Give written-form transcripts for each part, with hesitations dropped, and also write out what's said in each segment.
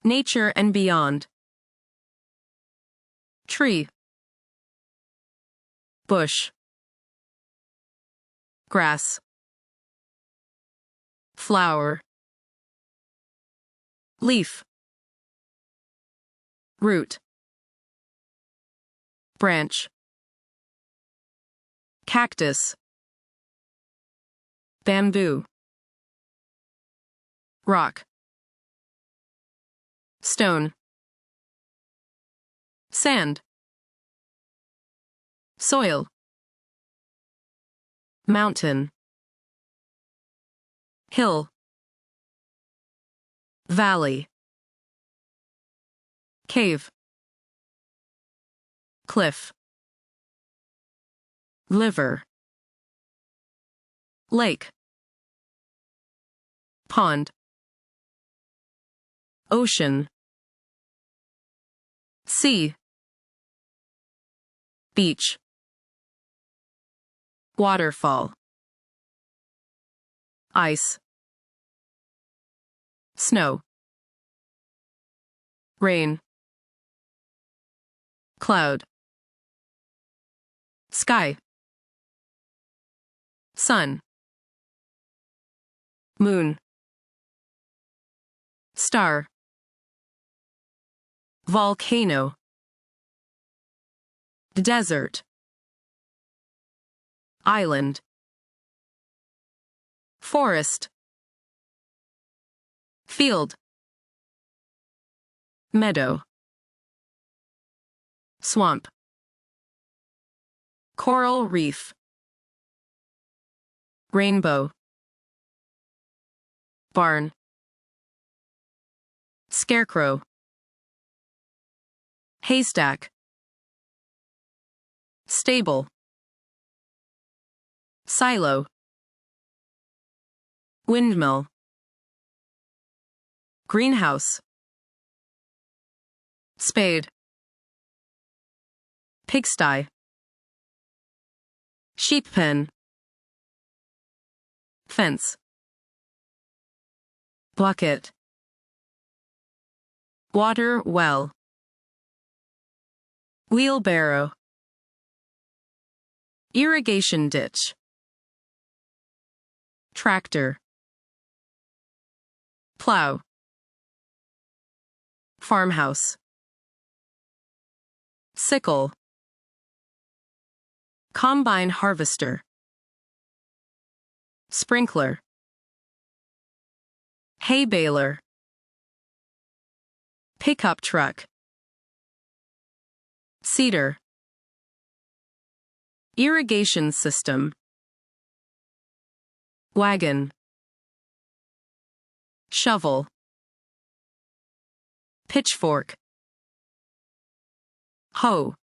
Nature and beyond. Tree, bush, grass, flower, leaf, root, branch, cactus, bamboo, rock, stone, sand, soil, mountain, hill, valley, cave, cliff, liver, lake, pond, ocean, sea, beach, waterfall, ice, snow, rain, cloud, sky, sun, moon, star, volcano, desert, island, forest, field, meadow, swamp, coral reef, rainbow, barn, scarecrow, haystack, stable, silo, windmill, greenhouse, spade, pigsty, sheep pen, fence, bucket, water well, wheelbarrow, irrigation ditch, tractor, plow, farmhouse, sickle, combine harvester, sprinkler, hay baler, pickup truck, cedar, irrigation system, wagon, shovel, pitchfork, hoe,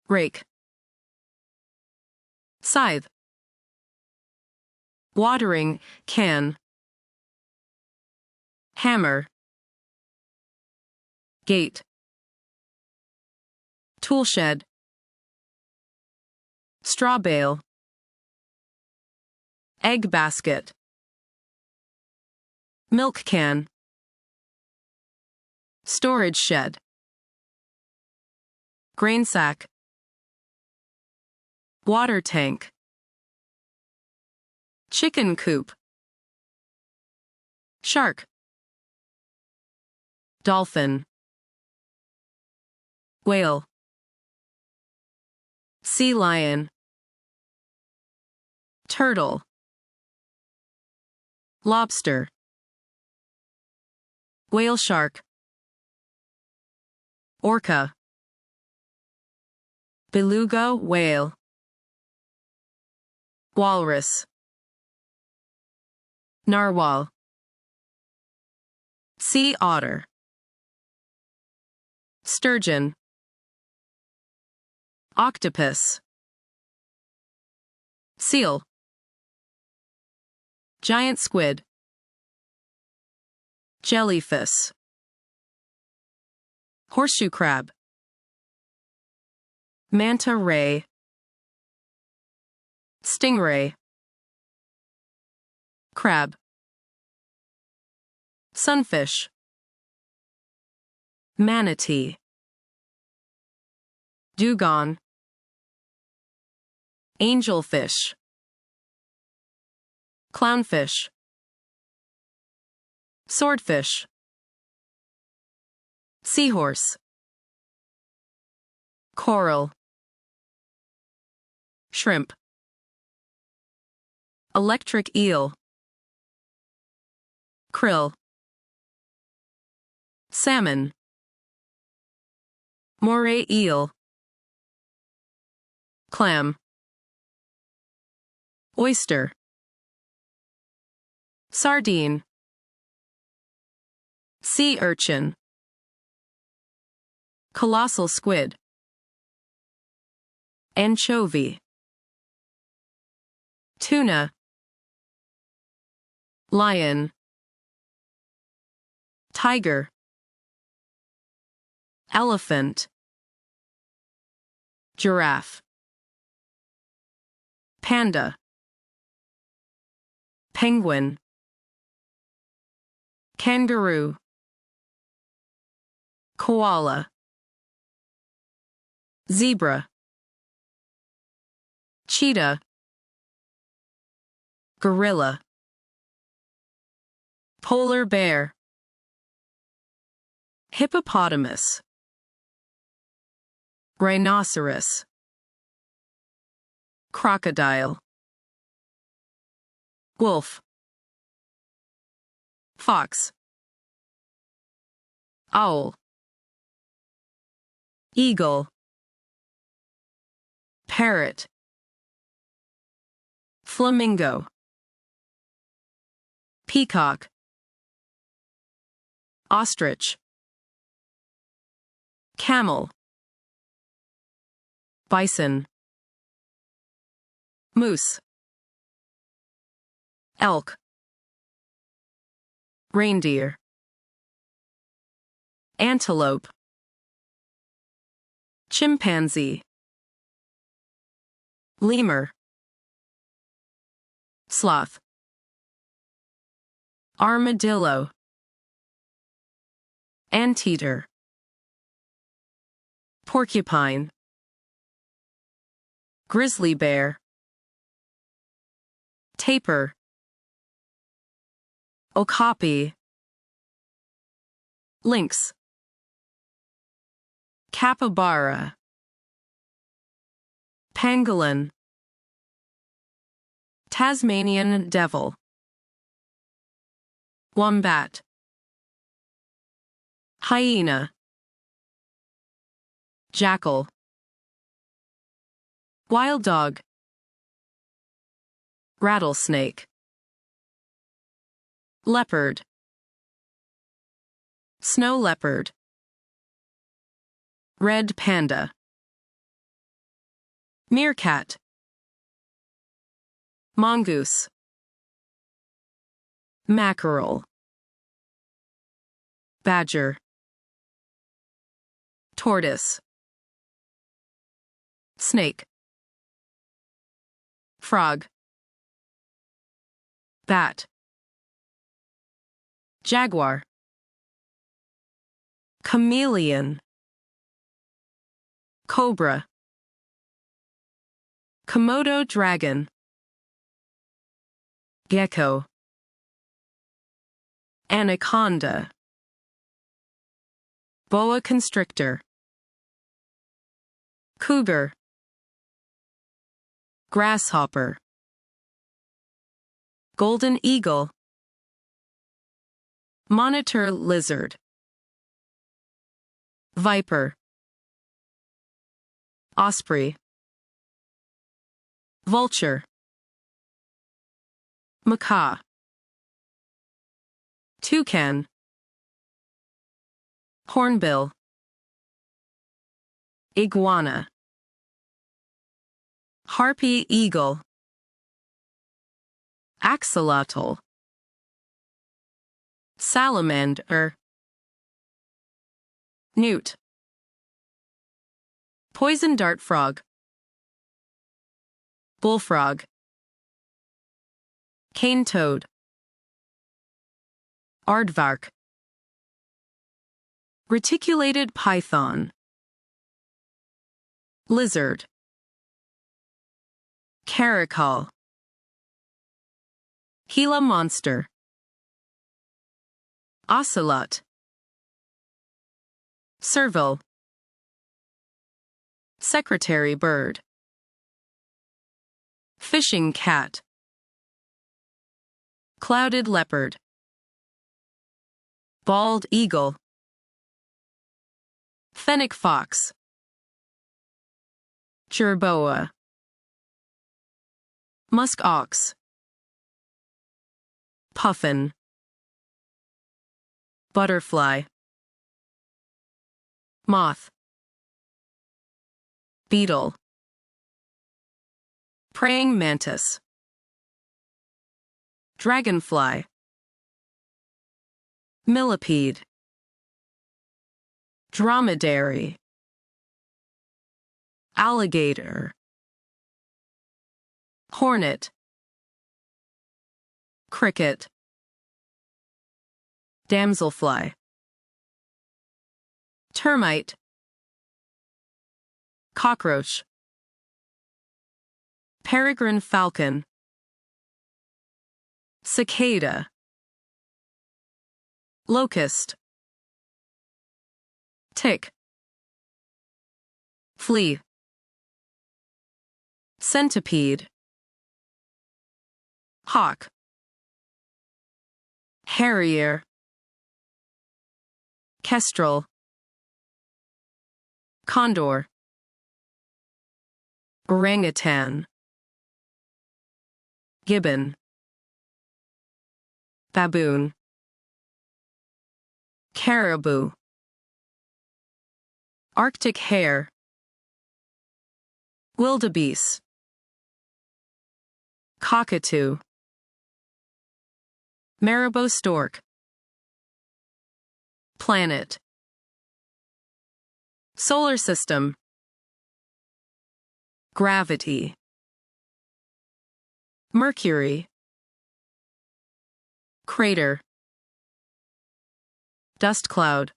rake, scythe, watering can, hammer, gate, toolshed, straw bale, egg basket, milk can, storage shed, grain sack, water tank, chicken coop, shark, dolphin, whale, sea lion, turtle, lobster, whale shark, orca, beluga whale, walrus, narwhal, sea otter, sturgeon, octopus, seal, giant squid, jellyfish, horseshoe crab, manta ray, stingray, crab, sunfish, manatee, dugong, angelfish, clownfish, swordfish, seahorse, coral, shrimp, electric eel, krill, salmon, moray eel, clam, oyster, sardine, sea urchin, colossal squid, anchovy, tuna, lion, tiger, elephant, giraffe, panda, penguin, kangaroo, koala, zebra, cheetah, gorilla, polar bear, hippopotamus, rhinoceros, crocodile, wolf, fox, owl, eagle, parrot, flamingo, peacock, ostrich, camel, bison, moose, elk, reindeer, antelope, chimpanzee, lemur, sloth, armadillo, anteater, porcupine, grizzly bear, tapir, okapi, lynx, capybara, pangolin, Tasmanian devil, wombat, hyena, jackal, wild dog, rattlesnake, leopard, snow leopard, red panda, meerkat, mongoose, mackerel, badger, tortoise, snake, frog, bat, jaguar, chameleon, cobra, Komodo dragon, gecko, anaconda, boa constrictor, cougar, grasshopper, golden eagle, monitor lizard, viper, osprey, vulture, macaw, toucan, hornbill, iguana, harpy eagle, axolotl, salamander, newt, poison dart frog, bullfrog, cane toad, Aardvark. Reticulated python. Lizard. Caracal. Gila monster. Ocelot. Serval. Secretary bird. Fishing cat. Clouded leopard. Bald eagle. Fennec fox. Jerboa. Musk ox. Puffin. Butterfly. Moth. Beetle. Praying mantis. Dragonfly. Millipede. Dromedary. Alligator. Hornet. Cricket. Damselfly. Termite. Cockroach. Peregrine falcon. Cicada. Locust. Tick. Flea. Centipede. Hawk. Harrier. Kestrel. Condor. Orangutan. Gibbon. Baboon. Caribou. Arctic hare. Wildebeest. Cockatoo. Marabou stork. Planet. Solar system. Gravity. Mercury. Crater. Dust cloud.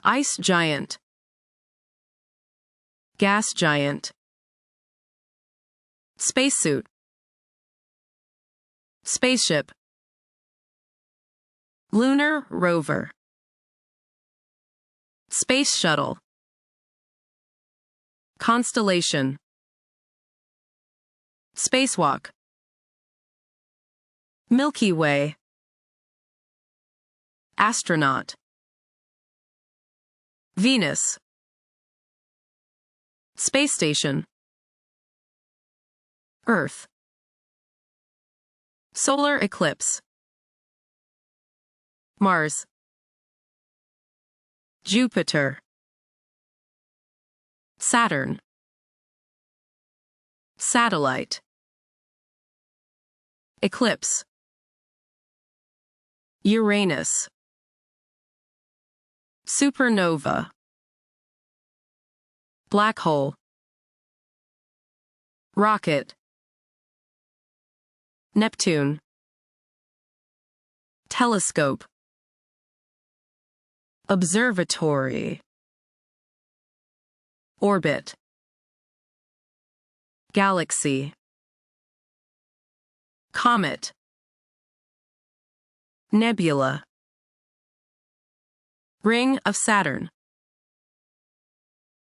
Ice giant. Gas giant. Spacesuit. Spaceship. Lunar rover. Space shuttle. Constellation. Spacewalk. Milky Way. Astronaut. Venus. Space station. Earth. Solar eclipse. Mars. Jupiter. Saturn. Satellite. Eclipse. Uranus. Supernova. Black hole. Rocket. Neptune. Telescope. Observatory. Orbit. Galaxy. Comet. Nebula. Ring of Saturn.